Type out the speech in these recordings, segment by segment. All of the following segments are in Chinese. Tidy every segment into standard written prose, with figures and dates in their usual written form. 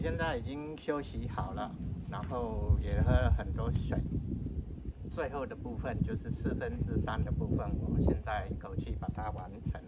现在已经休息好了，然后也喝了很多水。最后的部分就是3/4的部分，我现在一口气把它完成。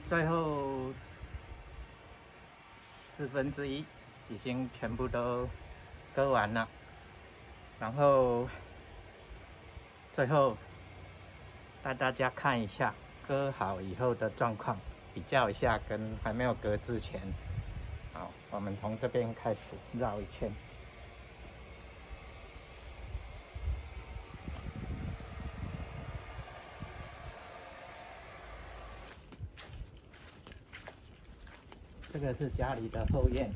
最后1/4已经全部都割完了，然后最后带大家看一下割好以后的状况，比较一下跟还没有割之前。好，我们从这边开始绕一圈。这个是家里的后院，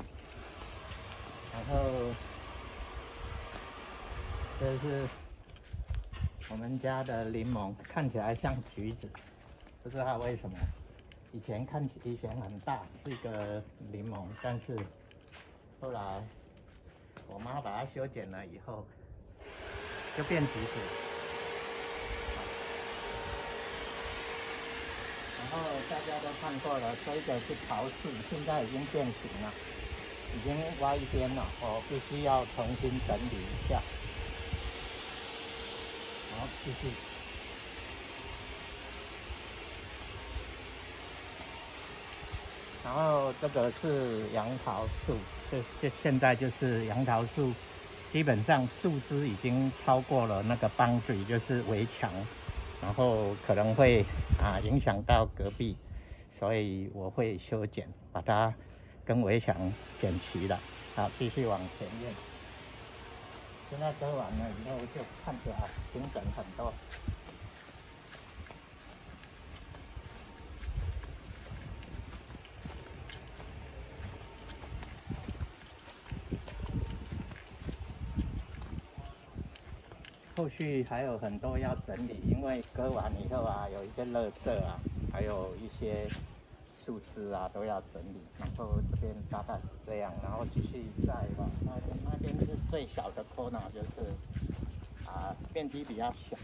然后这是我们家的柠檬，看起来像橘子，不知道为什么。以前很大，是一个柠檬，但是后来我妈把它修剪了以后，就变橘子。然后大家都看过了，这个是桃树，现在已经变形了，已经歪一边了，我必须要重新整理一下。好，继续。然后这个是杨桃树，现在就是杨桃树，基本上树枝已经超过了那个boundary，就是围墙，然后可能会影响到隔壁，所以我会修剪，把它跟围墙剪齐了。好，继续往前面。现在割完了以后，就看起来平整很多。后续还有很多要整理，因为割完以后有一些垃圾还有一些树枝都要整理。然后这边大概是这样，然后继续再往那边是最小的 corner， 就是面积比较小。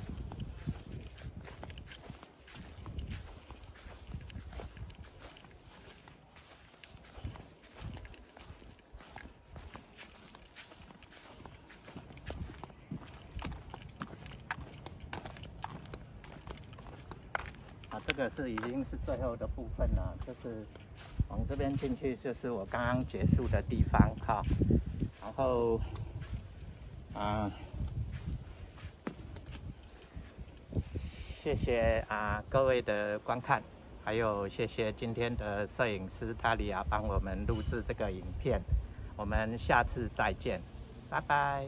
这个已经是最后的部分了，就是往这边进去，就是我刚刚结束的地方哈。然后谢谢各位的观看，还有谢谢今天的摄影师塔利亚帮我们录制这个影片。我们下次再见，拜拜。